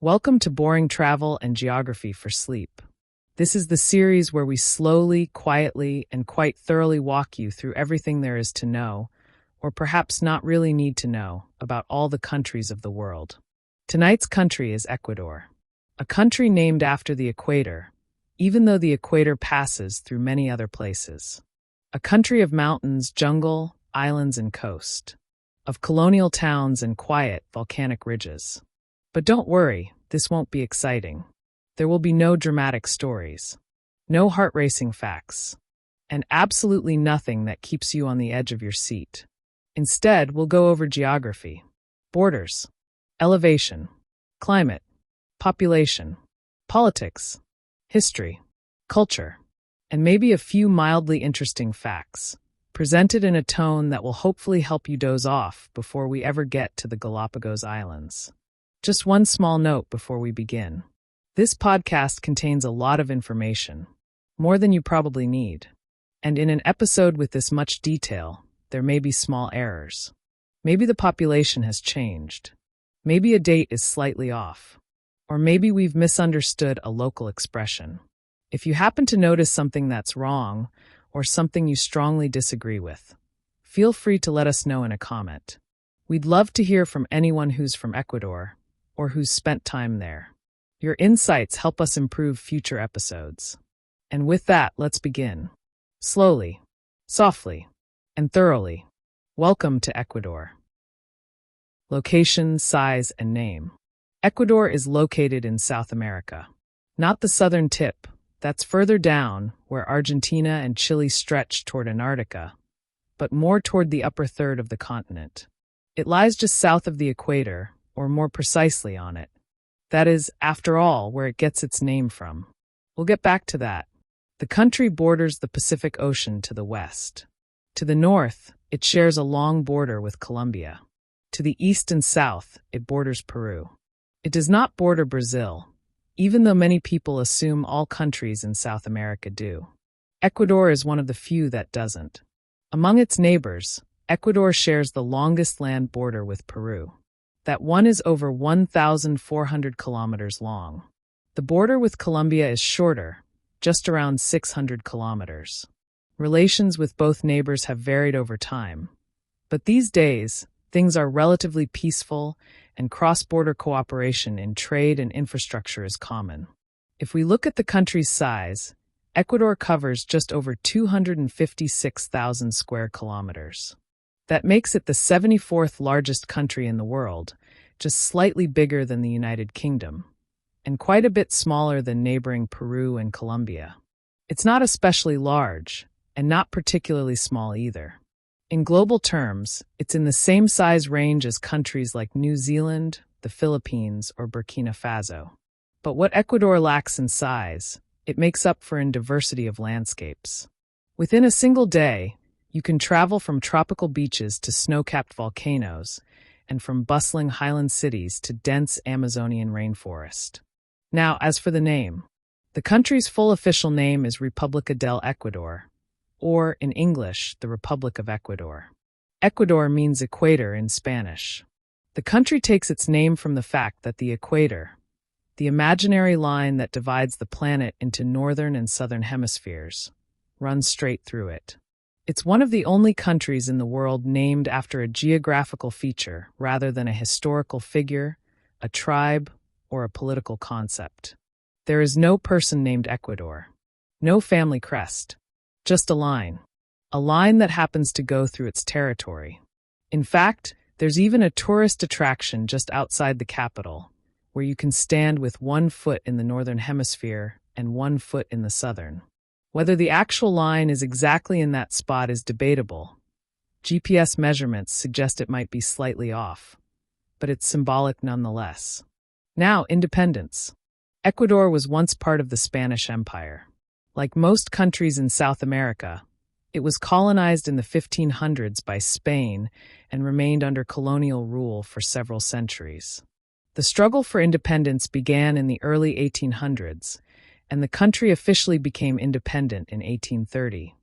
Welcome to Boring Travel and Geography for Sleep. This is the series where we slowly, quietly, and quite thoroughly walk you through everything there is to know, or perhaps not really need to know, about all the countries of the world. Tonight's country is Ecuador, a country named after the equator, even though the equator passes through many other places. A country of mountains, jungle, islands, and coast, of colonial towns and quiet, volcanic ridges. But don't worry, this won't be exciting. There will be no dramatic stories, no heart-racing facts, and absolutely nothing that keeps you on the edge of your seat. Instead, we'll go over geography, borders, elevation, climate, population, politics, history, culture, and maybe a few mildly interesting facts, presented in a tone that will hopefully help you doze off before we ever get to the Galápagos Islands. Just one small note before we begin. This podcast contains a lot of information, more than you probably need. And in an episode with this much detail, there may be small errors. Maybe the population has changed. Maybe a date is slightly off. Or maybe we've misunderstood a local expression. If you happen to notice something that's wrong, or something you strongly disagree with, feel free to let us know in a comment. We'd love to hear from anyone who's from Ecuador, or who's spent time there. Your insights help us improve future episodes. And with that, let's begin. Slowly, softly, and thoroughly. Welcome to Ecuador. Location, size, and name. Ecuador is located in South America. Not the southern tip, that's further down, where Argentina and Chile stretch toward Antarctica, but more toward the upper third of the continent. It lies just south of the equator, or more precisely on it. That is, after all, where it gets its name from. We'll get back to that. The country borders the Pacific Ocean to the west. To the north, it shares a long border with Colombia. To the east and south, it borders Peru. It does not border Brazil, even though many people assume all countries in South America do. Ecuador is one of the few that doesn't. Among its neighbors, Ecuador shares the longest land border with Peru. That one is over 1,400 kilometers long. The border with Colombia is shorter, just around 600 kilometers. Relations with both neighbors have varied over time. But these days, things are relatively peaceful, and cross-border cooperation in trade and infrastructure is common. If we look at the country's size, Ecuador covers just over 256,000 square kilometers. That makes it the 74th largest country in the world, just slightly bigger than the United Kingdom, and quite a bit smaller than neighboring Peru and Colombia. It's not especially large, and not particularly small either. In global terms, it's in the same size range as countries like New Zealand, the Philippines, or Burkina Faso. But what Ecuador lacks in size, it makes up for in diversity of landscapes. Within a single day, you can travel from tropical beaches to snow-capped volcanoes, and from bustling highland cities to dense Amazonian rainforest. Now, as for the name, the country's full official name is República del Ecuador, or, in English, the Republic of Ecuador. Ecuador means equator in Spanish. The country takes its name from the fact that the equator, the imaginary line that divides the planet into northern and southern hemispheres, runs straight through it. It's one of the only countries in the world named after a geographical feature rather than a historical figure, a tribe, or a political concept. There is no person named Ecuador, no family crest, just a line that happens to go through its territory. In fact, there's even a tourist attraction just outside the capital, where you can stand with one foot in the northern hemisphere and one foot in the southern. Whether the actual line is exactly in that spot is debatable. GPS measurements suggest it might be slightly off, but it's symbolic nonetheless. Now, independence. Ecuador was once part of the Spanish Empire. Like most countries in South America, it was colonized in the 1500s by Spain and remained under colonial rule for several centuries. The struggle for independence began in the early 1800s, and the country officially became independent in 1830,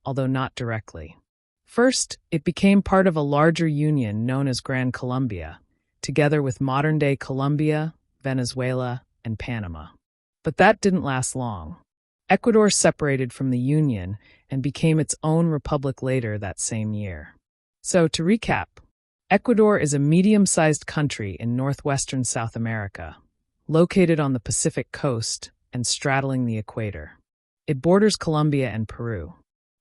although not directly. First, it became part of a larger union known as Gran Colombia, together with modern-day Colombia, Venezuela, and Panama. But that didn't last long. Ecuador separated from the Union and became its own republic later that same year. So, to recap, Ecuador is a medium-sized country in northwestern South America, located on the Pacific coast and straddling the equator. It borders Colombia and Peru.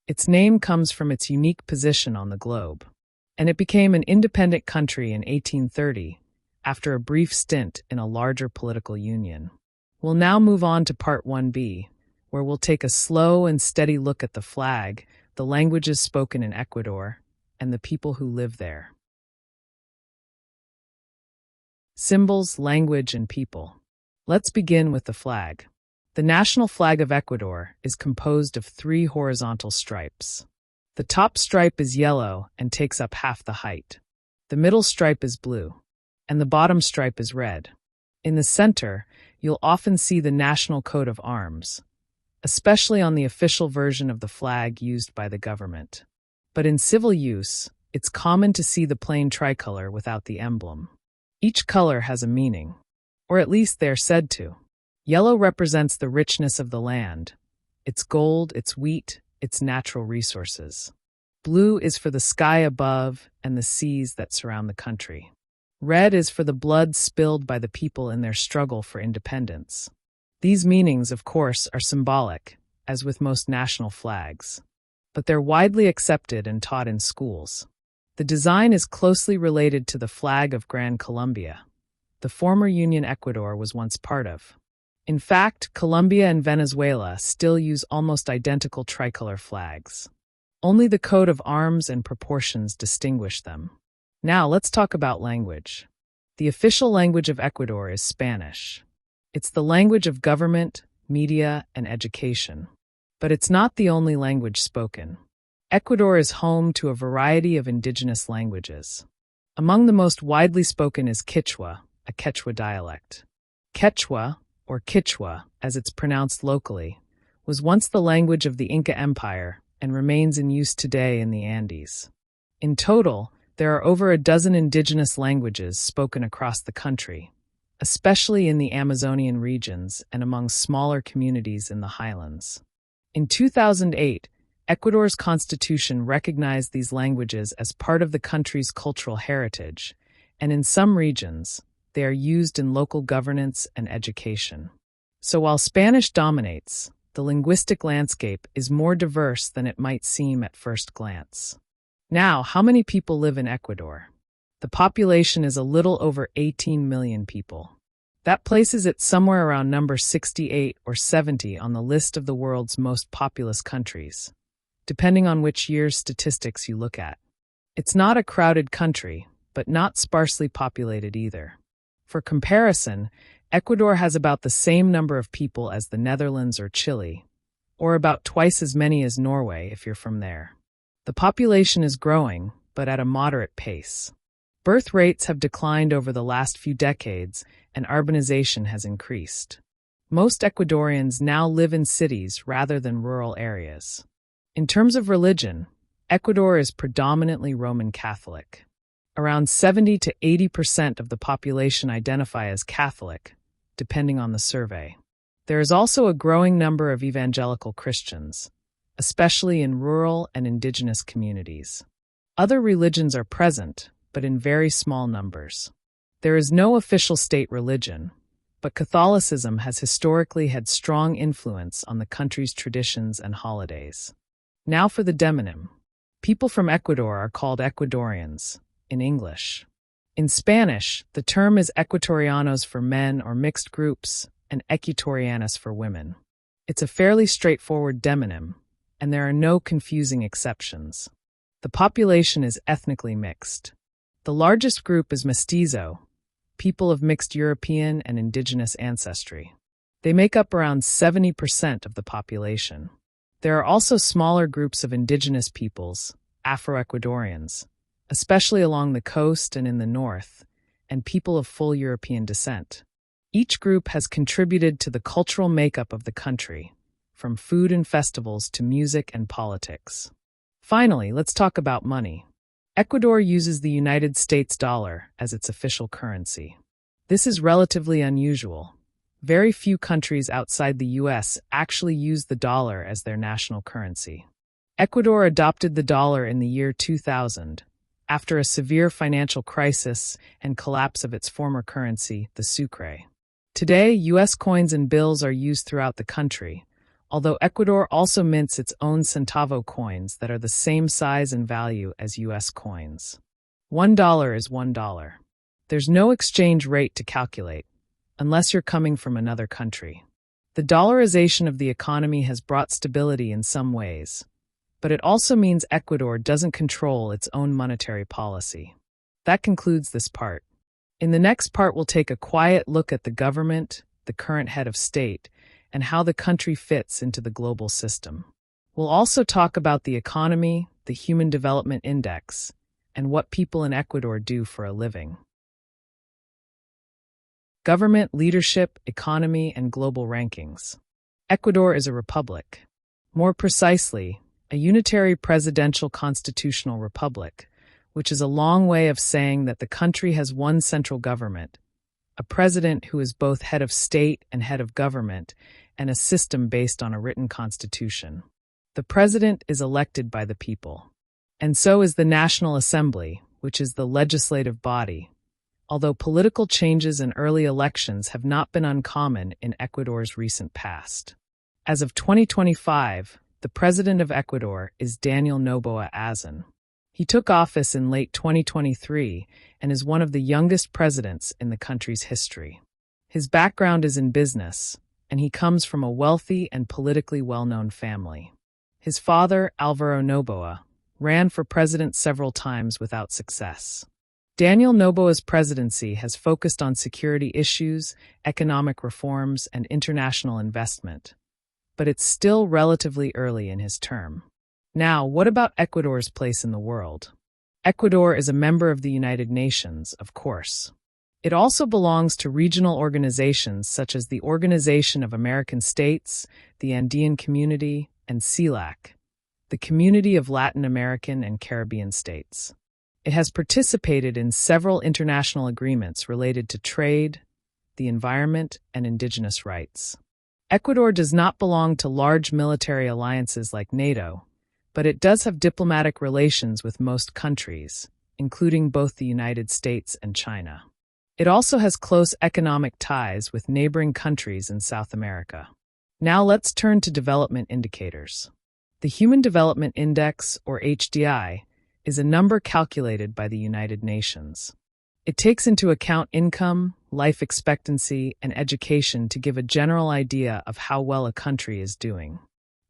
Its name comes from its unique position on the globe, and it became an independent country in 1830 after a brief stint in a larger political union. We'll now move on to Part 1b, where we'll take a slow and steady look at the flag, the languages spoken in Ecuador, and the people who live there. Symbols, language, and people. Let's begin with the flag. The national flag of Ecuador is composed of 3 horizontal stripes. The top stripe is yellow and takes up half the height. The middle stripe is blue, and the bottom stripe is red. In the center, you'll often see the national coat of arms, especially on the official version of the flag used by the government. But in civil use, it's common to see the plain tricolor without the emblem. Each color has a meaning, or at least they're said to. Yellow represents the richness of the land, its gold, its wheat, its natural resources. Blue is for the sky above and the seas that surround the country. Red is for the blood spilled by the people in their struggle for independence. These meanings, of course, are symbolic, as with most national flags, but they're widely accepted and taught in schools. The design is closely related to the flag of Gran Colombia, the former Union Ecuador was once part of. In fact, Colombia and Venezuela still use almost identical tricolor flags. Only the coat of arms and proportions distinguish them. Now let's talk about language. The official language of Ecuador is Spanish. It's the language of government, media, and education. But it's not the only language spoken. Ecuador is home to a variety of indigenous languages. Among the most widely spoken is Quechua, a Quechua dialect. Quechua, or Quichua, as it's pronounced locally, was once the language of the Inca Empire and remains in use today in the Andes. In total, there are over a dozen indigenous languages spoken across the country, especially in the Amazonian regions and among smaller communities in the highlands. In 2008, Ecuador's constitution recognized these languages as part of the country's cultural heritage, and in some regions, they are used in local governance and education. So while Spanish dominates, the linguistic landscape is more diverse than it might seem at first glance. Now, how many people live in Ecuador? The population is a little over 18 million people. That places it somewhere around number 68 or 70 on the list of the world's most populous countries, depending on which year's statistics you look at. It's not a crowded country, but not sparsely populated either. For comparison, Ecuador has about the same number of people as the Netherlands or Chile, or about twice as many as Norway if you're from there. The population is growing, but at a moderate pace. Birth rates have declined over the last few decades, and urbanization has increased. Most Ecuadorians now live in cities rather than rural areas. In terms of religion, Ecuador is predominantly Roman Catholic. Around 70 to 80% of the population identify as Catholic, depending on the survey. There is also a growing number of evangelical Christians, especially in rural and indigenous communities. Other religions are present, but in very small numbers. There is no official state religion, but Catholicism has historically had strong influence on the country's traditions and holidays. Now for the demonym. People from Ecuador are called Ecuadorians, in English. In Spanish, the term is ecuatorianos for men or mixed groups, and ecuatorianas for women. It's a fairly straightforward demonym, and there are no confusing exceptions. The population is ethnically mixed. The largest group is mestizo, people of mixed European and indigenous ancestry. They make up around 70% of the population. There are also smaller groups of indigenous peoples, Afro-Ecuadorians, especially along the coast and in the north, and people of full European descent. Each group has contributed to the cultural makeup of the country, from food and festivals to music and politics. Finally, let's talk about money. Ecuador uses the United States dollar as its official currency. This is relatively unusual. Very few countries outside the US actually use the dollar as their national currency. Ecuador adopted the dollar in the year 2000, after a severe financial crisis and collapse of its former currency, the sucre. Today, US coins and bills are used throughout the country, although Ecuador also mints its own centavo coins that are the same size and value as US coins. $1 is $1. There's no exchange rate to calculate, unless you're coming from another country. The dollarization of the economy has brought stability in some ways, but it also means Ecuador doesn't control its own monetary policy. That concludes this part. In the next part, we'll take a quiet look at the government, the current head of state, and how the country fits into the global system. We'll also talk about the economy, the Human Development Index, and what people in Ecuador do for a living. Government, leadership, economy, and global rankings. Ecuador is a republic. More precisely, a unitary presidential constitutional republic, which is a long way of saying that the country has one central government, a president who is both head of state and head of government, and a system based on a written constitution. The president is elected by the people. And so is the National Assembly, which is the legislative body, although political changes and early elections have not been uncommon in Ecuador's recent past. As of 2025, the president of Ecuador is Daniel Noboa Azan. He took office in late 2023 and is one of the youngest presidents in the country's history. His background is in business, and he comes from a wealthy and politically well-known family. His father, Alvaro Noboa, ran for president several times without success. Daniel Noboa's presidency has focused on security issues, economic reforms, and international investment, but it's still relatively early in his term. Now, what about Ecuador's place in the world? Ecuador is a member of the United Nations, of course. It also belongs to regional organizations such as the Organization of American States, the Andean Community, and CELAC, the Community of Latin American and Caribbean States. It has participated in several international agreements related to trade, the environment, and indigenous rights. Ecuador does not belong to large military alliances like NATO, but it does have diplomatic relations with most countries, including both the United States and China. It also has close economic ties with neighboring countries in South America. Now let's turn to development indicators. The Human Development Index, or HDI, is a number calculated by the United Nations. It takes into account income, life expectancy, and education to give a general idea of how well a country is doing.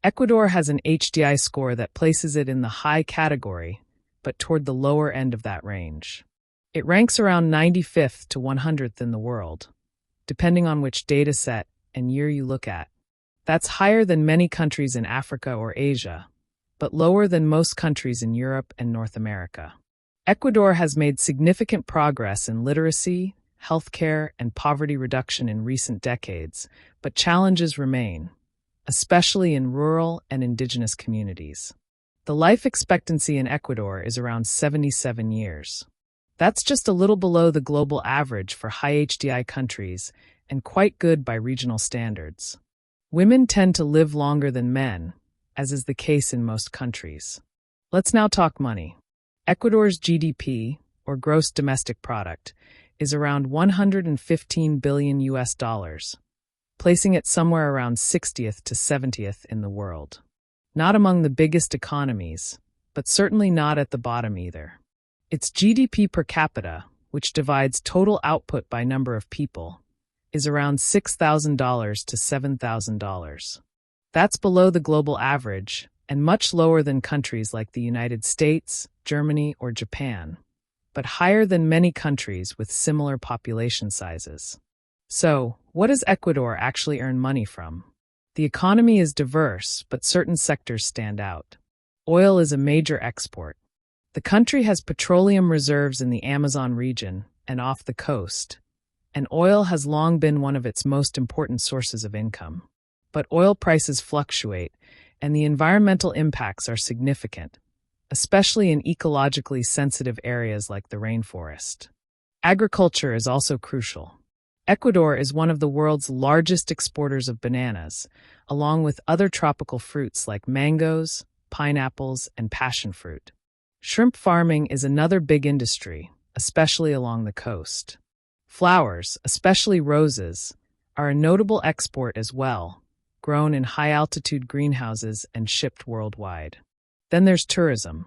Ecuador has an HDI score that places it in the high category, but toward the lower end of that range. It ranks around 95th to 100th in the world, depending on which data set and year you look at. That's higher than many countries in Africa or Asia, but lower than most countries in Europe and North America. Ecuador has made significant progress in literacy, healthcare, and poverty reduction in recent decades, but challenges remain, especially in rural and indigenous communities. The life expectancy in Ecuador is around 77 years. That's just a little below the global average for high HDI countries and quite good by regional standards. Women tend to live longer than men, as is the case in most countries. Let's now talk money. Ecuador's GDP, or gross domestic product, is around 115 billion US dollars, placing it somewhere around 60th to 70th in the world. Not among the biggest economies, but certainly not at the bottom either. Its GDP per capita, which divides total output by number of people, is around $6,000 to $7,000. That's below the global average and much lower than countries like the United States, Germany, or Japan, but higher than many countries with similar population sizes. So, what does Ecuador actually earn money from? The economy is diverse, but certain sectors stand out. Oil is a major export. The country has petroleum reserves in the Amazon region and off the coast, and oil has long been one of its most important sources of income. But oil prices fluctuate, and the environmental impacts are significant, especially in ecologically sensitive areas like the rainforest. Agriculture is also crucial. Ecuador is one of the world's largest exporters of bananas, along with other tropical fruits like mangoes, pineapples, and passion fruit. Shrimp farming is another big industry, especially along the coast. Flowers, especially roses, are a notable export as well, grown in high-altitude greenhouses and shipped worldwide. Then there's tourism.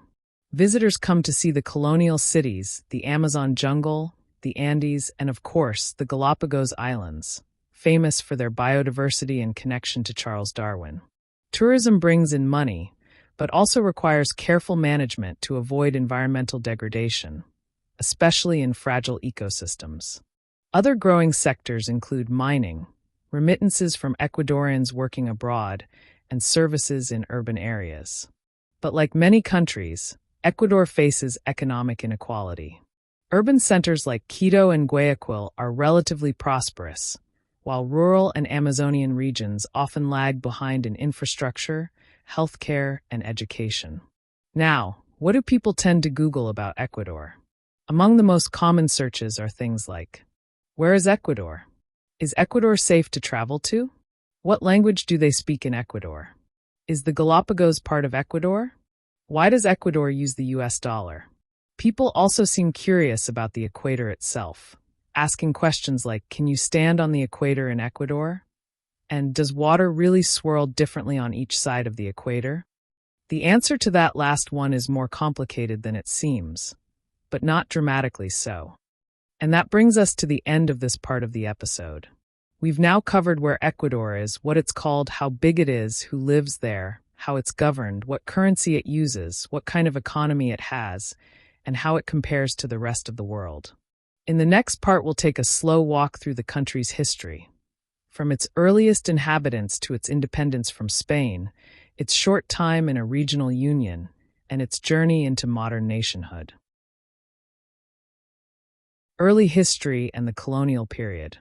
Visitors come to see the colonial cities, the Amazon jungle, the Andes, and of course, the Galápagos Islands, famous for their biodiversity and connection to Charles Darwin. Tourism brings in money, but also requires careful management to avoid environmental degradation, especially in fragile ecosystems. Other growing sectors include mining, remittances from Ecuadorians working abroad, and services in urban areas. But like many countries, Ecuador faces economic inequality. Urban centers like Quito and Guayaquil are relatively prosperous, while rural and Amazonian regions often lag behind in infrastructure, healthcare, and education. Now, what do people tend to Google about Ecuador? Among the most common searches are things like, where is Ecuador? Is Ecuador safe to travel to? What language do they speak in Ecuador? Is the Galapagos part of Ecuador? Why does Ecuador use the US dollar? People also seem curious about the equator itself, asking questions like, can you stand on the equator in Ecuador? And does water really swirl differently on each side of the equator? The answer to that last one is more complicated than it seems, but not dramatically so. And that brings us to the end of this part of the episode. We've now covered where Ecuador is, what it's called, how big it is, who lives there, how it's governed, what currency it uses, what kind of economy it has, and how it compares to the rest of the world. In the next part, we'll take a slow walk through the country's history, from its earliest inhabitants to its independence from Spain, its short time in a regional union, and its journey into modern nationhood. Early history and the colonial period.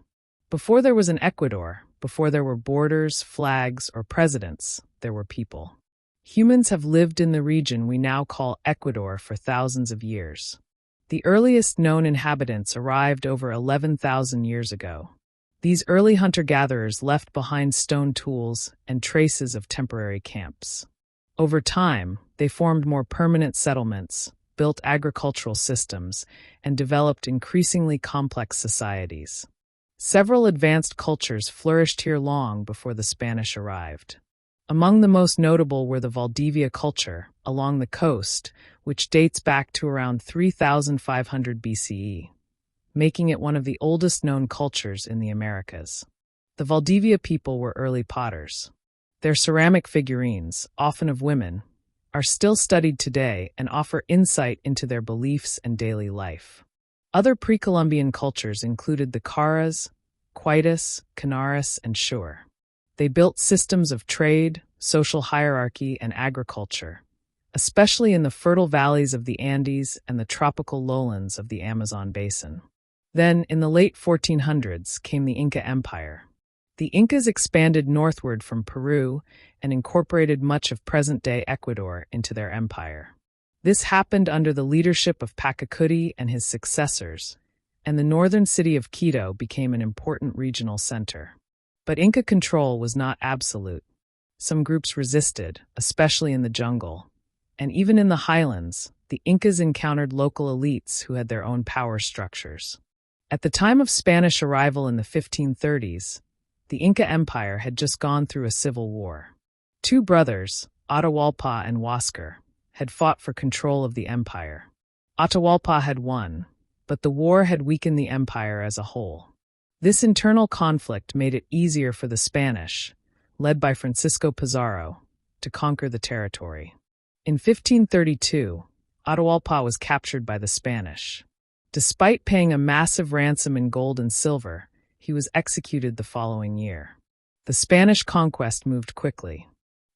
Before there was an Ecuador, before there were borders, flags, or presidents, there were people. Humans have lived in the region we now call Ecuador for thousands of years. The earliest known inhabitants arrived over 11,000 years ago. These early hunter-gatherers left behind stone tools and traces of temporary camps. Over time, they formed more permanent settlements, built agricultural systems, and developed increasingly complex societies. Several advanced cultures flourished here long before the Spanish arrived. Among the most notable were the Valdivia culture, along the coast, which dates back to around 3,500 BCE, making it one of the oldest known cultures in the Americas. The Valdivia people were early potters. Their ceramic figurines, often of women, are still studied today and offer insight into their beliefs and daily life. Other pre-Columbian cultures included the Caras, Quitus, Canaris, and Shur. They built systems of trade, social hierarchy, and agriculture, especially in the fertile valleys of the Andes and the tropical lowlands of the Amazon basin. Then, in the late 1400s, came the Inca Empire. The Incas expanded northward from Peru and incorporated much of present-day Ecuador into their empire. This happened under the leadership of Pachacuti and his successors, and the northern city of Quito became an important regional center. But Inca control was not absolute. Some groups resisted, especially in the jungle. And even in the highlands, the Incas encountered local elites who had their own power structures. At the time of Spanish arrival in the 1530s, the Inca Empire had just gone through a civil war. Two brothers, Atahualpa and Huáscar, had fought for control of the empire. Atahualpa had won, but the war had weakened the empire as a whole. This internal conflict made it easier for the Spanish, led by Francisco Pizarro, to conquer the territory. In 1532, Atahualpa was captured by the Spanish. Despite paying a massive ransom in gold and silver, he was executed the following year. The Spanish conquest moved quickly.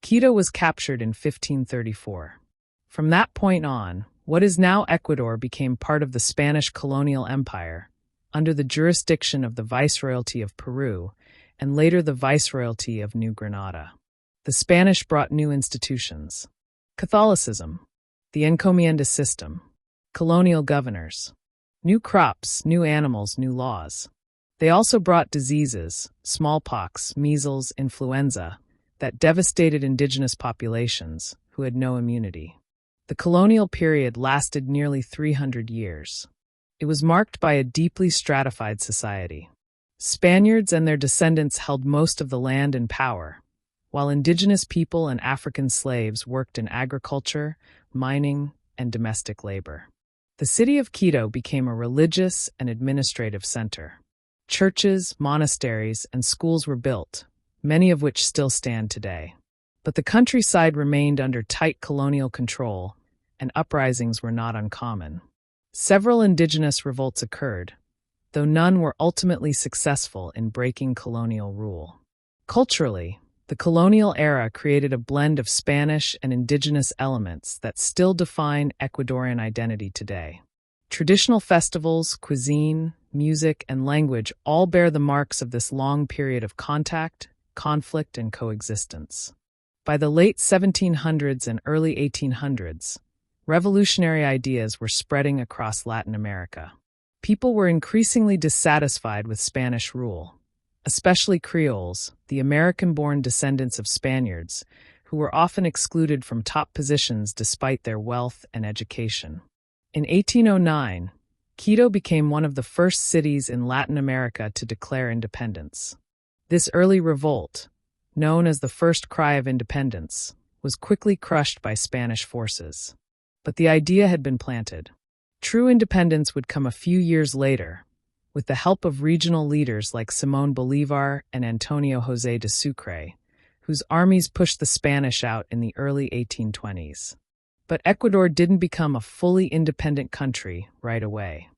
Quito was captured in 1534. From that point on, what is now Ecuador became part of the Spanish colonial empire, under the jurisdiction of the Viceroyalty of Peru, and later the Viceroyalty of New Granada. The Spanish brought new institutions: Catholicism, the encomienda system, colonial governors, new crops, new animals, new laws. They also brought diseases, smallpox, measles, influenza, that devastated indigenous populations who had no immunity. The colonial period lasted nearly 300 years. It was marked by a deeply stratified society. Spaniards and their descendants held most of the land and power, while indigenous people and African slaves worked in agriculture, mining, and domestic labor. The city of Quito became a religious and administrative center. Churches, monasteries, and schools were built, many of which still stand today. But the countryside remained under tight colonial control, and uprisings were not uncommon. Several indigenous revolts occurred, though none were ultimately successful in breaking colonial rule. Culturally, the colonial era created a blend of Spanish and indigenous elements that still define Ecuadorian identity today. Traditional festivals, cuisine, music, and language all bear the marks of this long period of contact, conflict, and coexistence. By the late 1700s and early 1800s, revolutionary ideas were spreading across Latin America. People were increasingly dissatisfied with Spanish rule, especially Creoles, the American-born descendants of Spaniards, who were often excluded from top positions despite their wealth and education. In 1809, Quito became one of the first cities in Latin America to declare independence. This early revolt, known as the First Cry of Independence, was quickly crushed by Spanish forces. But the idea had been planted. True independence would come a few years later, with the help of regional leaders like Simón Bolívar and Antonio José de Sucre, whose armies pushed the Spanish out in the early 1820s. But Ecuador didn't become a fully independent country right away.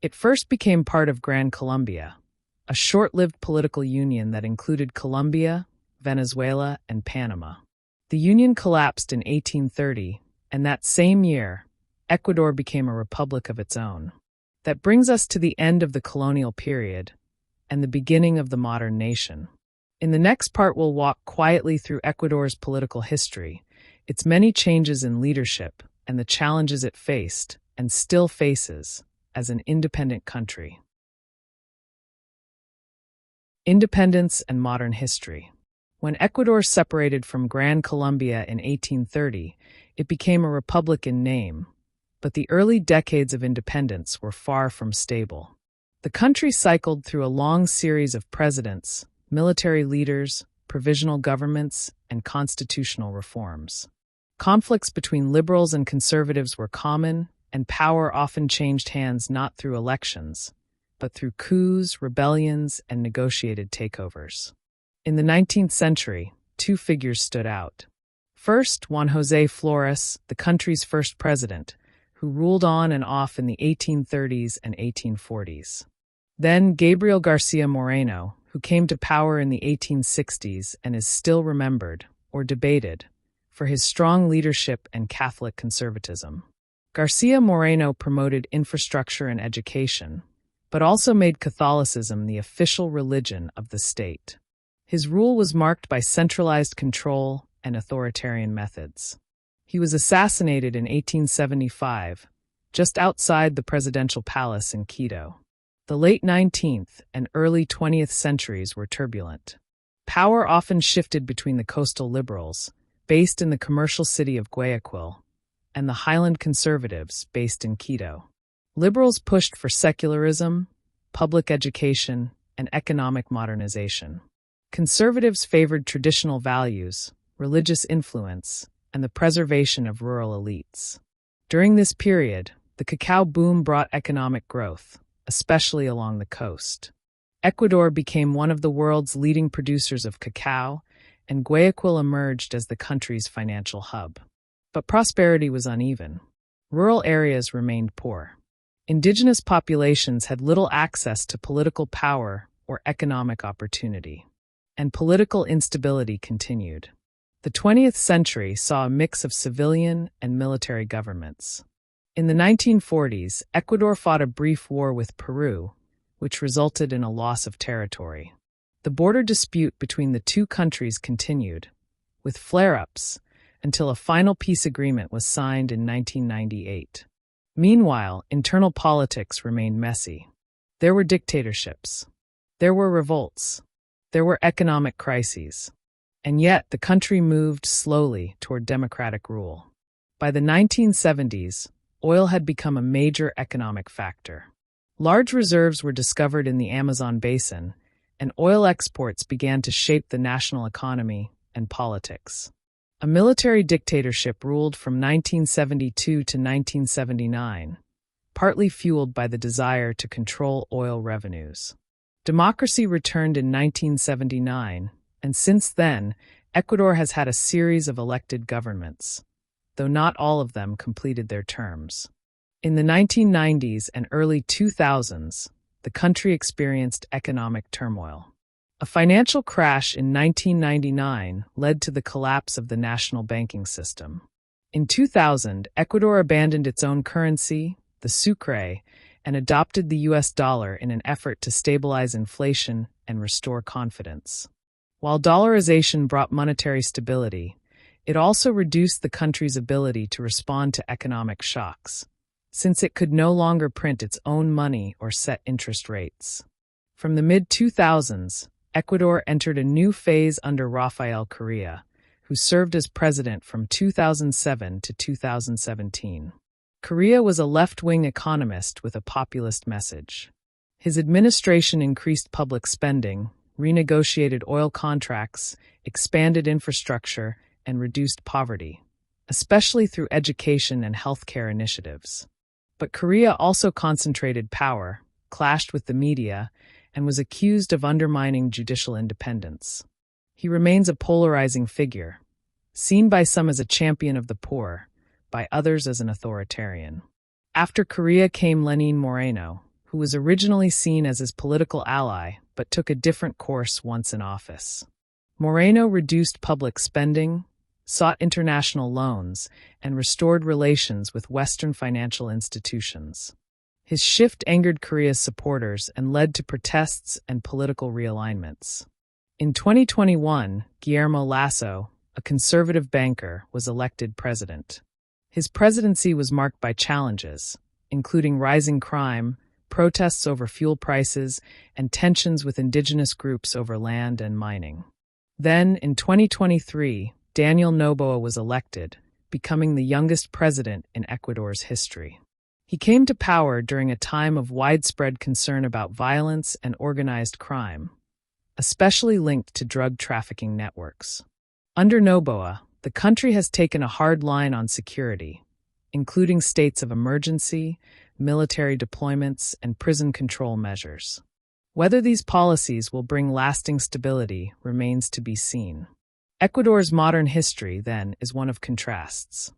It first became part of Gran Colombia, a short-lived political union that included Colombia, Venezuela, and Panama. The union collapsed in 1830, and that same year, Ecuador became a republic of its own. That brings us to the end of the colonial period and the beginning of the modern nation. In the next part, we'll walk quietly through Ecuador's political history, its many changes in leadership, and the challenges it faced, and still faces, as an independent country. Independence and modern history. When Ecuador separated from Gran Colombia in 1830, it became a republic in name, but the early decades of independence were far from stable. The country cycled through a long series of presidents, military leaders, provisional governments, and constitutional reforms. Conflicts between liberals and conservatives were common, and power often changed hands not through elections, but through coups, rebellions, and negotiated takeovers. In the 19th century, two figures stood out. First, Juan José Flores, the country's first president, who ruled on and off in the 1830s and 1840s. Then Gabriel García Moreno, who came to power in the 1860s and is still remembered, or debated, for his strong leadership and Catholic conservatism. García Moreno promoted infrastructure and education, but also made Catholicism the official religion of the state. His rule was marked by centralized control and authoritarian methods. He was assassinated in 1875, just outside the presidential palace in Quito. The late 19th and early 20th centuries were turbulent. Power often shifted between the coastal liberals, based in the commercial city of Guayaquil, and the highland conservatives, based in Quito. Liberals pushed for secularism, public education, and economic modernization. Conservatives favored traditional values, religious influence, and the preservation of rural elites. During this period, the cacao boom brought economic growth, especially along the coast. Ecuador became one of the world's leading producers of cacao, and Guayaquil emerged as the country's financial hub. But prosperity was uneven. Rural areas remained poor. Indigenous populations had little access to political power or economic opportunity, and political instability continued. The 20th century saw a mix of civilian and military governments. In the 1940s, Ecuador fought a brief war with Peru, which resulted in a loss of territory. The border dispute between the two countries continued, with flare-ups, until a final peace agreement was signed in 1998. Meanwhile, internal politics remained messy. There were dictatorships. There were revolts. There were economic crises. And yet, the country moved slowly toward democratic rule. By the 1970s, oil had become a major economic factor. Large reserves were discovered in the Amazon basin, and oil exports began to shape the national economy and politics. A military dictatorship ruled from 1972 to 1979, partly fueled by the desire to control oil revenues. Democracy returned in 1979, and since then, Ecuador has had a series of elected governments, though not all of them completed their terms. In the 1990s and early 2000s, the country experienced economic turmoil. A financial crash in 1999 led to the collapse of the national banking system. In 2000, Ecuador abandoned its own currency, the sucre, and adopted the US dollar in an effort to stabilize inflation and restore confidence. While dollarization brought monetary stability, it also reduced the country's ability to respond to economic shocks, since it could no longer print its own money or set interest rates. From the mid-2000s, Ecuador entered a new phase under Rafael Correa, who served as president from 2007 to 2017. Correa was a left-wing economist with a populist message. His administration increased public spending, renegotiated oil contracts, expanded infrastructure, and reduced poverty, especially through education and healthcare initiatives. But Correa also concentrated power, clashed with the media, and was accused of undermining judicial independence. He remains a polarizing figure, seen by some as a champion of the poor, by others as an authoritarian. After Correa came Lenin Moreno, who was originally seen as his political ally but took a different course once in office. Moreno reduced public spending, sought international loans, and restored relations with Western financial institutions. His shift angered Correa's supporters and led to protests and political realignments. In 2021, Guillermo Lasso, a conservative banker, was elected president. His presidency was marked by challenges, including rising crime, protests over fuel prices, and tensions with indigenous groups over land and mining. Then, in 2023, Daniel Noboa was elected, becoming the youngest president in Ecuador's history. He came to power during a time of widespread concern about violence and organized crime, especially linked to drug trafficking networks. Under Noboa, the country has taken a hard line on security, including states of emergency, military deployments, and prison control measures. Whether these policies will bring lasting stability remains to be seen. Ecuador's modern history, then, is one of contrasts.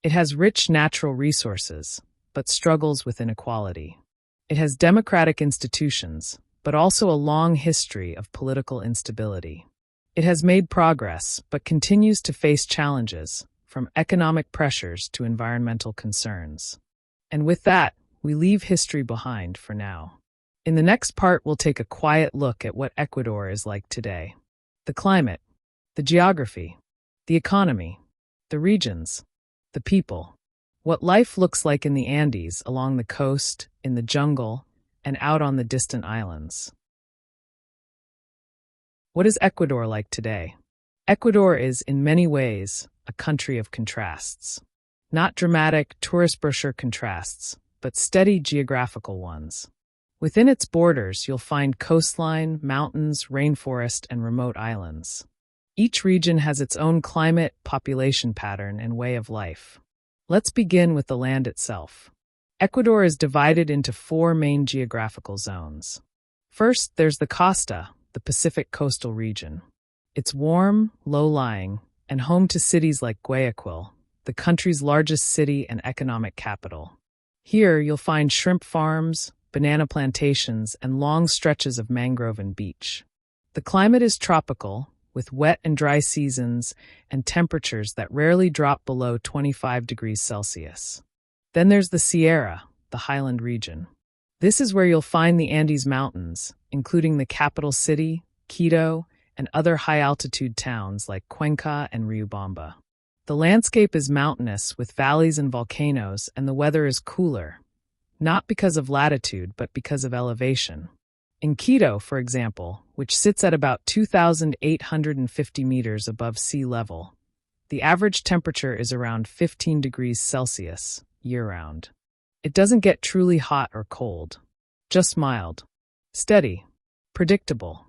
It has rich natural resources, but struggles with inequality. It has democratic institutions, but also a long history of political instability. It has made progress, but continues to face challenges, from economic pressures to environmental concerns. And with that, we leave history behind for now. In the next part, we'll take a quiet look at what Ecuador is like today. The climate, the geography, the economy, the regions, the people. What life looks like in the Andes, along the coast, in the jungle, and out on the distant islands. What is Ecuador like today? Ecuador is, in many ways, a country of contrasts. Not dramatic, tourist brochure contrasts, but steady geographical ones. Within its borders, you'll find coastline, mountains, rainforest, and remote islands. Each region has its own climate, population pattern, and way of life. Let's begin with the land itself. Ecuador is divided into 4 main geographical zones. First, there's the costa, the Pacific coastal region. It's warm, low-lying, and home to cities like Guayaquil, the country's largest city and economic capital. Here, you'll find shrimp farms, banana plantations, and long stretches of mangrove and beach. The climate is tropical, with wet and dry seasons and temperatures that rarely drop below 25 degrees Celsius. Then there's the Sierra, the highland region. This is where you'll find the Andes Mountains, including the capital city, Quito, and other high-altitude towns like Cuenca and Riobamba. The landscape is mountainous with valleys and volcanoes, and the weather is cooler, not because of latitude but because of elevation. In Quito, for example, which sits at about 2,850 meters above sea level, the average temperature is around 15 degrees Celsius year-round. It doesn't get truly hot or cold, just mild, steady, predictable.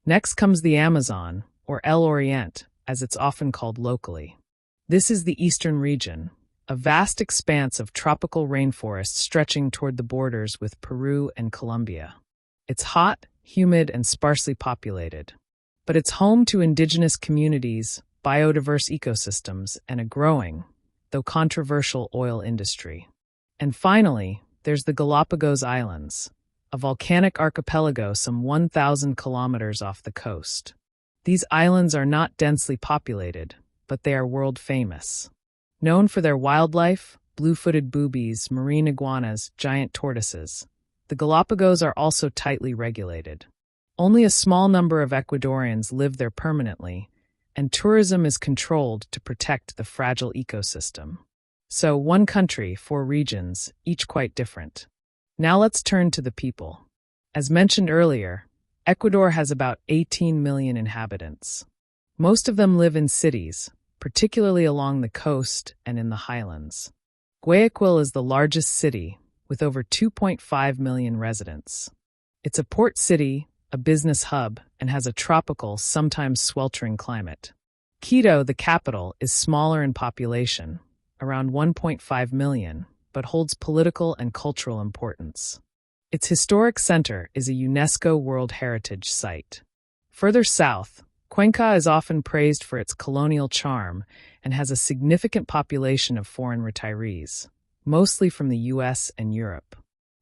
Next comes the Amazon, or El Oriente, as it's often called locally. This is the eastern region, a vast expanse of tropical rainforest stretching toward the borders with Peru and Colombia. It's hot, humid, and sparsely populated, but it's home to indigenous communities, biodiverse ecosystems, and a growing, though controversial, oil industry. And finally, there's the Galápagos Islands, a volcanic archipelago some 1,000 kilometers off the coast. These islands are not densely populated, but they are world famous. Known for their wildlife, blue-footed boobies, marine iguanas, giant tortoises, the Galápagos are also tightly regulated. Only a small number of Ecuadorians live there permanently, and tourism is controlled to protect the fragile ecosystem. So, one country, 4 regions, each quite different. Now let's turn to the people. As mentioned earlier, Ecuador has about 18 million inhabitants. Most of them live in cities, particularly along the coast and in the highlands. Guayaquil is the largest city, with over 2.5 million residents. It's a port city, a business hub, and has a tropical, sometimes sweltering climate. Quito, the capital, is smaller in population, around 1.5 million, but holds political and cultural importance. Its historic center is a UNESCO World Heritage Site. Further south, Cuenca is often praised for its colonial charm and has a significant population of foreign retirees, mostly from the US and Europe.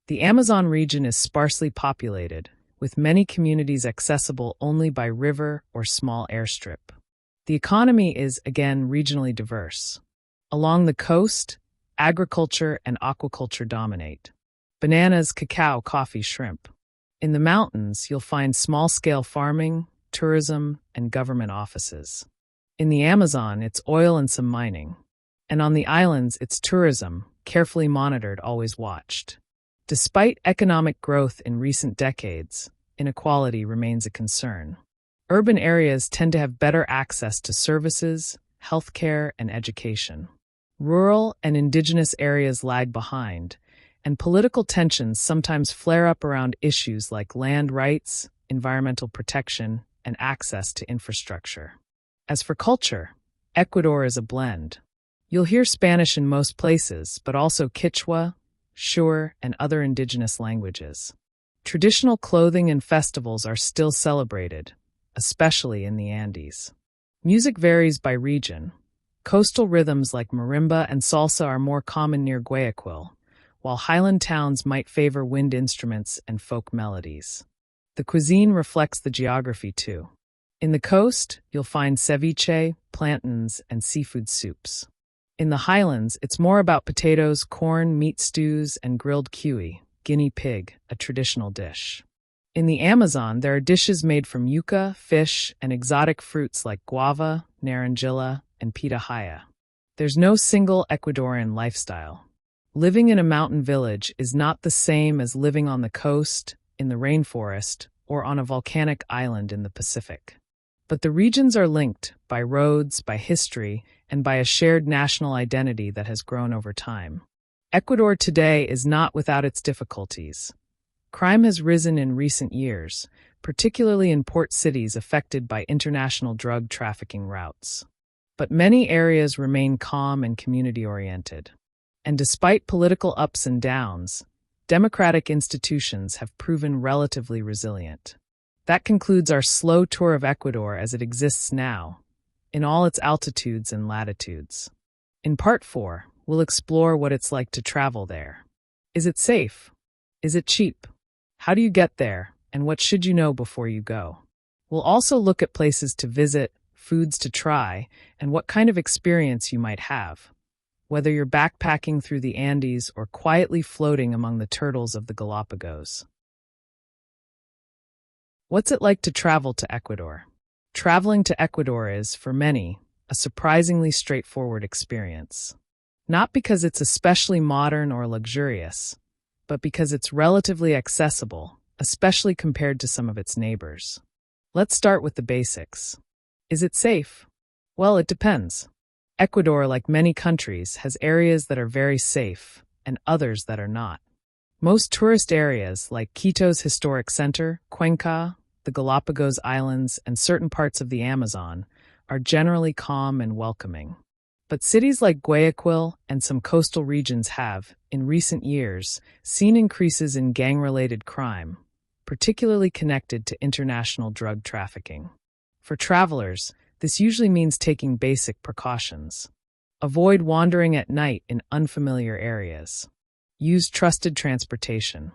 The Amazon region is sparsely populated, with many communities accessible only by river or small airstrip. The economy is, again, regionally diverse. Along the coast, agriculture and aquaculture dominate. Bananas, cacao, coffee, shrimp. In the mountains, you'll find small-scale farming, tourism, and government offices. In the Amazon, it's oil and some mining. And on the islands, it's tourism, carefully monitored, always watched. Despite economic growth in recent decades, inequality remains a concern. Urban areas tend to have better access to services, healthcare, and education. Rural and indigenous areas lag behind, and political tensions sometimes flare up around issues like land rights, environmental protection, and access to infrastructure. As for culture, Ecuador is a blend. You'll hear Spanish in most places, but also Quechua, Shure, and other indigenous languages. Traditional clothing and festivals are still celebrated, especially in the Andes. Music varies by region. Coastal rhythms like marimba and salsa are more common near Guayaquil, while highland towns might favor wind instruments and folk melodies. The cuisine reflects the geography too. In the coast, you'll find ceviche, plantains, and seafood soups. In the highlands, it's more about potatoes, corn, meat stews, and grilled cuy, guinea pig, a traditional dish. In the Amazon, there are dishes made from yuca, fish, and exotic fruits like guava, narangilla, and pitahaya. There's no single Ecuadorian lifestyle. Living in a mountain village is not the same as living on the coast, in the rainforest, or on a volcanic island in the Pacific. But the regions are linked by roads, by history, and by a shared national identity that has grown over time. Ecuador today is not without its difficulties. Crime has risen in recent years, particularly in port cities affected by international drug trafficking routes. But many areas remain calm and community-oriented. And despite political ups and downs, democratic institutions have proven relatively resilient. That concludes our slow tour of Ecuador as it exists now, in all its altitudes and latitudes. In Part 4, we'll explore what it's like to travel there. Is it safe? Is it cheap? How do you get there, and what should you know before you go? We'll also look at places to visit, foods to try, and what kind of experience you might have, whether you're backpacking through the Andes or quietly floating among the turtles of the Galápagos. What's it like to travel to Ecuador? Traveling to Ecuador is, for many, a surprisingly straightforward experience. Not because it's especially modern or luxurious, but because it's relatively accessible, especially compared to some of its neighbors. Let's start with the basics. Is it safe? Well, it depends. Ecuador, like many countries, has areas that are very safe and others that are not. Most tourist areas, like Quito's historic center, Cuenca, the Galápagos Islands, and certain parts of the Amazon, are generally calm and welcoming. But cities like Guayaquil and some coastal regions have, in recent years, seen increases in gang-related crime, particularly connected to international drug trafficking. For travelers, this usually means taking basic precautions. Avoid wandering at night in unfamiliar areas. Use trusted transportation.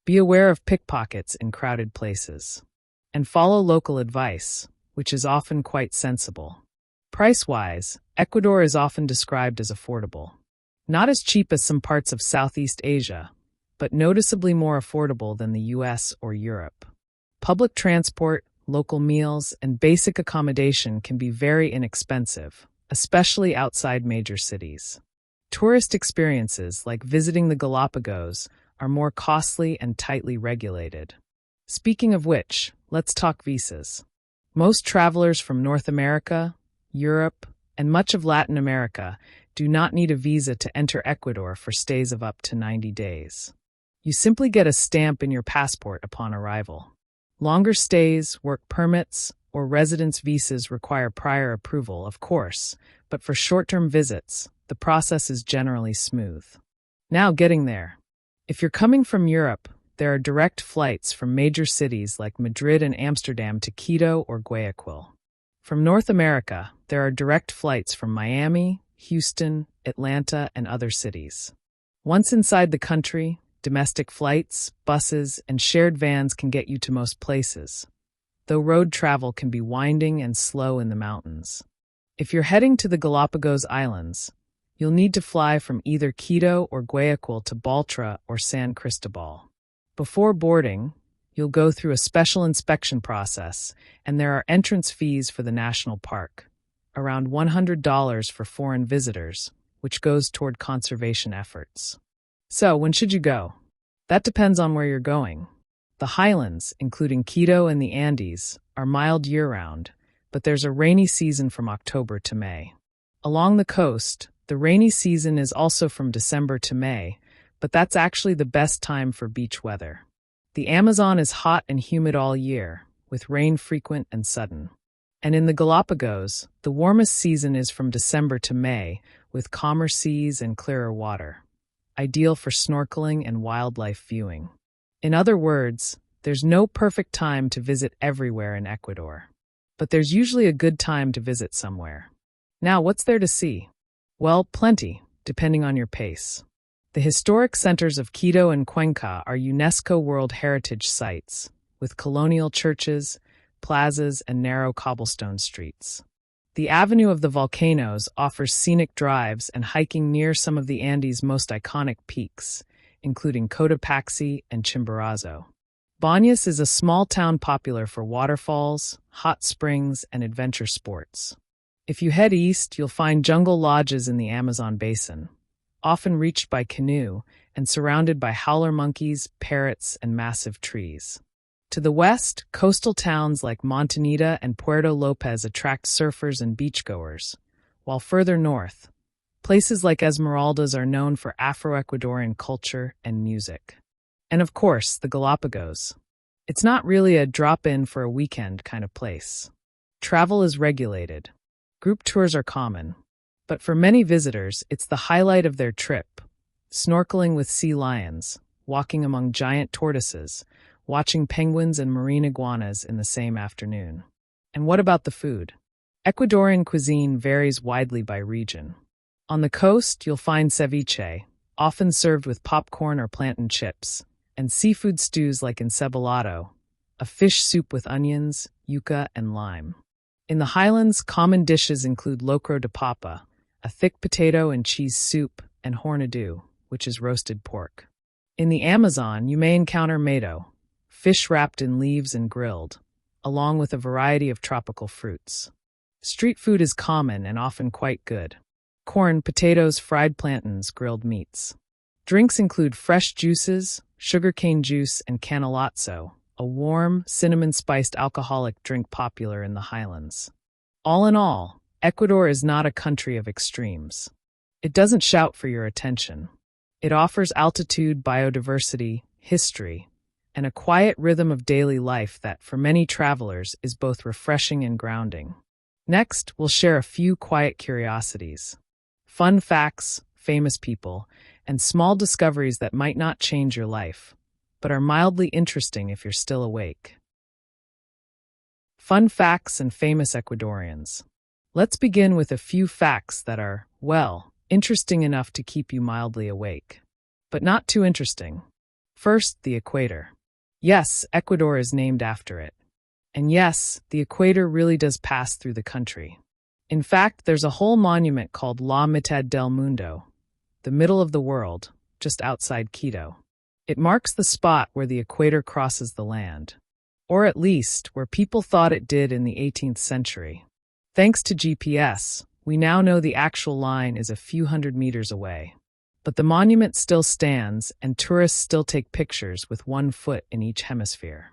Be aware of pickpockets in crowded places. And follow local advice, which is often quite sensible. Price-wise, Ecuador is often described as affordable. Not as cheap as some parts of Southeast Asia, but noticeably more affordable than the US or Europe. Public transport, local meals, and basic accommodation can be very inexpensive, especially outside major cities. Tourist experiences, like visiting the Galápagos, are more costly and tightly regulated. Speaking of which, let's talk visas. Most travelers from North America, Europe, and much of Latin America do not need a visa to enter Ecuador for stays of up to 90 days. You simply get a stamp in your passport upon arrival. Longer stays, work permits, or residence visas require prior approval, of course, but for short-term visits, the process is generally smooth. Now getting there. If you're coming from Europe, there are direct flights from major cities like Madrid and Amsterdam to Quito or Guayaquil. From North America, there are direct flights from Miami, Houston, Atlanta, and other cities. Once inside the country, domestic flights, buses, and shared vans can get you to most places, though road travel can be winding and slow in the mountains. If you're heading to the Galápagos Islands, you'll need to fly from either Quito or Guayaquil to Baltra or San Cristobal. Before boarding, you'll go through a special inspection process, and there are entrance fees for the national park, around $100 for foreign visitors, which goes toward conservation efforts. So, when should you go? That depends on where you're going. The highlands, including Quito and the Andes, are mild year-round, but there's a rainy season from October to May. Along the coast, the rainy season is also from December to May, but that's actually the best time for beach weather. The Amazon is hot and humid all year, with rain frequent and sudden. And in the Galápagos, the warmest season is from December to May, with calmer seas and clearer water, ideal for snorkeling and wildlife viewing. In other words, there's no perfect time to visit everywhere in Ecuador, but there's usually a good time to visit somewhere. Now, what's there to see? Well, plenty, depending on your pace. The historic centers of Quito and Cuenca are UNESCO World Heritage Sites, with colonial churches, plazas, and narrow cobblestone streets. The Avenue of the Volcanoes offers scenic drives and hiking near some of the Andes' most iconic peaks, including Cotopaxi and Chimborazo. Baños is a small town popular for waterfalls, hot springs, and adventure sports. If you head east, you'll find jungle lodges in the Amazon basin, often reached by canoe and surrounded by howler monkeys, parrots, and massive trees. To the west, coastal towns like Montanita and Puerto Lopez attract surfers and beachgoers, while further north, places like Esmeraldas are known for Afro-Ecuadorian culture and music. And of course, the Galápagos. It's not really a drop-in for a weekend kind of place. Travel is regulated. Group tours are common. But for many visitors, it's the highlight of their trip. Snorkeling with sea lions, walking among giant tortoises, watching penguins and marine iguanas in the same afternoon. And what about the food? Ecuadorian cuisine varies widely by region. On the coast, you'll find ceviche, often served with popcorn or plantain chips, and seafood stews like encebollado, a fish soup with onions, yuca, and lime. In the highlands, common dishes include locro de papa, a thick potato and cheese soup, and hornado, which is roasted pork. In the Amazon, you may encounter mato, fish wrapped in leaves and grilled, along with a variety of tropical fruits. Street food is common and often quite good. Corn, potatoes, fried plantains, grilled meats. Drinks include fresh juices, sugarcane juice, and canelazzo, a warm, cinnamon-spiced alcoholic drink popular in the highlands. All in all, Ecuador is not a country of extremes. It doesn't shout for your attention. It offers altitude, biodiversity, history, and a quiet rhythm of daily life that, for many travelers, is both refreshing and grounding. Next, we'll share a few quiet curiosities. Fun facts, famous people, and small discoveries that might not change your life, but are mildly interesting if you're still awake. Fun facts and famous Ecuadorians. Let's begin with a few facts that are, well, interesting enough to keep you mildly awake. But not too interesting. First, the equator. Yes, Ecuador is named after it. And yes, the equator really does pass through the country. In fact, there's a whole monument called La Mitad del Mundo, the middle of the world, just outside Quito. It marks the spot where the equator crosses the land, or at least where people thought it did in the 18th century. Thanks to GPS, we now know the actual line is a few hundred meters away. But the monument still stands, and tourists still take pictures with one foot in each hemisphere.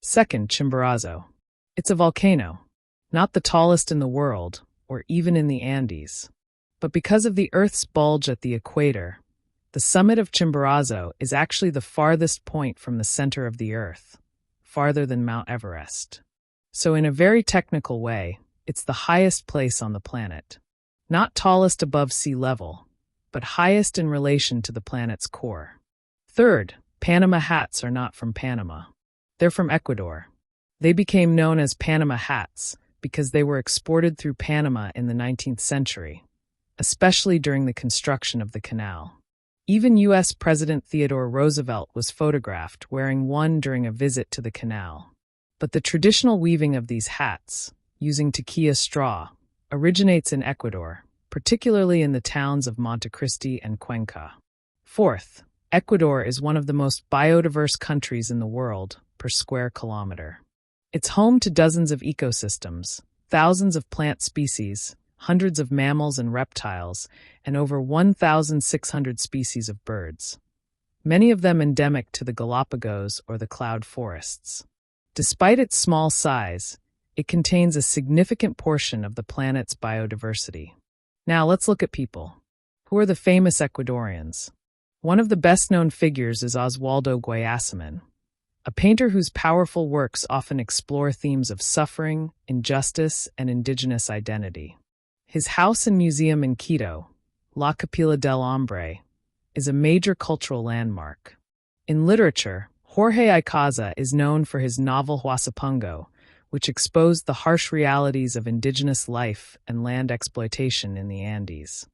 Second, Chimborazo. It's a volcano, not the tallest in the world, or even in the Andes. But because of the Earth's bulge at the equator, the summit of Chimborazo is actually the farthest point from the center of the Earth, farther than Mount Everest. So in a very technical way, it's the highest place on the planet. Not tallest above sea level, but highest in relation to the planet's core. Third, Panama hats are not from Panama. They're from Ecuador. They became known as Panama hats because they were exported through Panama in the 19th century, especially during the construction of the canal. Even U.S. President Theodore Roosevelt was photographed wearing one during a visit to the canal. But the traditional weaving of these hats, using tequila straw, originates in Ecuador, particularly in the towns of Montecristi and Cuenca. Fourth, Ecuador is one of the most biodiverse countries in the world per square kilometer. It's home to dozens of ecosystems, thousands of plant species, hundreds of mammals and reptiles, and over 1,600 species of birds, many of them endemic to the Galápagos or the cloud forests. Despite its small size, it contains a significant portion of the planet's biodiversity. Now let's look at people. Who are the famous Ecuadorians? One of the best-known figures is Oswaldo Guayasamín, a painter whose powerful works often explore themes of suffering, injustice, and indigenous identity. His house and museum in Quito, La Capilla del Hombre, is a major cultural landmark. In literature, Jorge Icaza is known for his novel Huasapungo, which exposed the harsh realities of indigenous life and land exploitation in the Andes.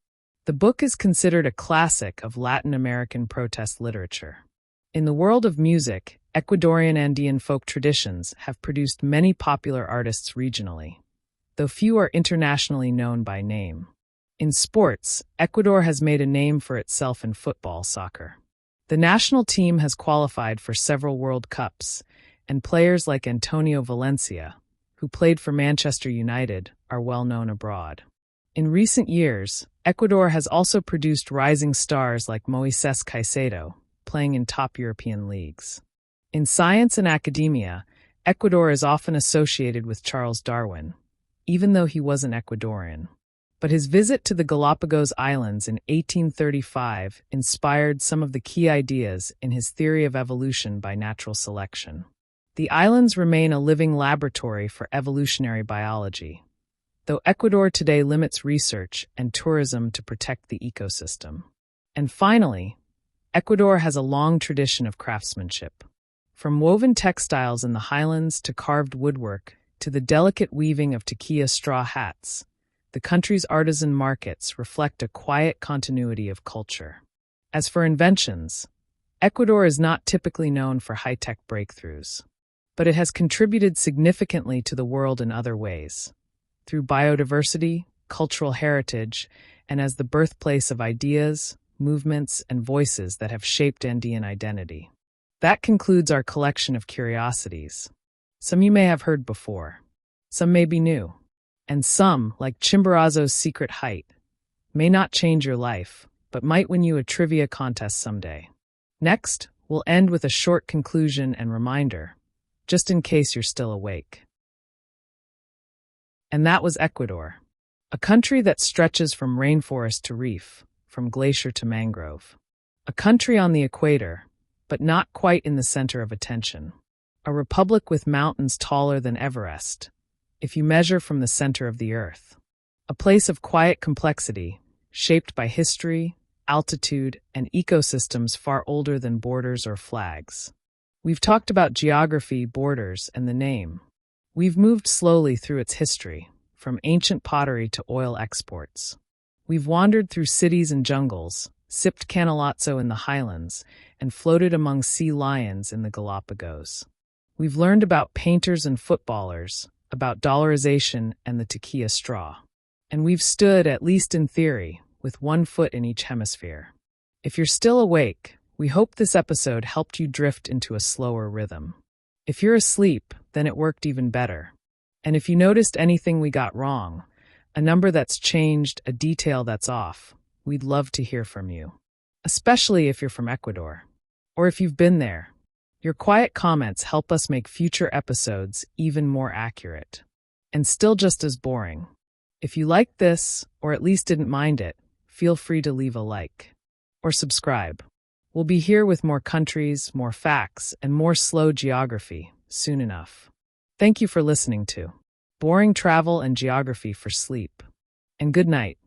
The book is considered a classic of Latin American protest literature. In the world of music, Ecuadorian Andean folk traditions have produced many popular artists regionally, though few are internationally known by name. In sports, Ecuador has made a name for itself in football, soccer. The national team has qualified for several World Cups, and players like Antonio Valencia, who played for Manchester United, are well known abroad. In recent years, Ecuador has also produced rising stars like Moises Caicedo, playing in top European leagues. In science and academia, Ecuador is often associated with Charles Darwin, even though he wasn't Ecuadorian. But his visit to the Galápagos Islands in 1835 inspired some of the key ideas in his theory of evolution by natural selection. The islands remain a living laboratory for evolutionary biology, though Ecuador today limits research and tourism to protect the ecosystem. And finally, Ecuador has a long tradition of craftsmanship. From woven textiles in the highlands to carved woodwork to the delicate weaving of tequila straw hats, the country's artisan markets reflect a quiet continuity of culture. As for inventions, Ecuador is not typically known for high-tech breakthroughs, but it has contributed significantly to the world in other ways, through biodiversity, cultural heritage, and as the birthplace of ideas, movements, and voices that have shaped Andean identity. That concludes our collection of curiosities. Some you may have heard before, some may be new, and some, like Chimborazo's secret height, may not change your life, but might win you a trivia contest someday. Next, We'll end with a short conclusion and reminder, just in case you're still awake. And that was Ecuador, a country that stretches from rainforest to reef, from glacier to mangrove. A country on the equator, but not quite in the center of attention. A republic with mountains taller than Everest, if you measure from the center of the earth. A place of quiet complexity, shaped by history, altitude, and ecosystems far older than borders or flags. We've talked about geography, borders, and the name. We've moved slowly through its history, from ancient pottery to oil exports. We've wandered through cities and jungles, sipped canelazo in the highlands, and floated among sea lions in the Galápagos. We've learned about painters and footballers, about dollarization and the tequila straw. And we've stood, at least in theory, with one foot in each hemisphere. If you're still awake, we hope this episode helped you drift into a slower rhythm. If you're asleep, then it worked even better. And if you noticed anything we got wrong, a number that's changed, a detail that's off, we'd love to hear from you. Especially if you're from Ecuador. Or if you've been there. Your quiet comments help us make future episodes even more accurate. And still just as boring. If you liked this, or at least didn't mind it, feel free to leave a like. Or subscribe. We'll be here with more countries, more facts, and more slow geography soon enough. Thank you for listening to Boring Travel and Geography for Sleep. And good night.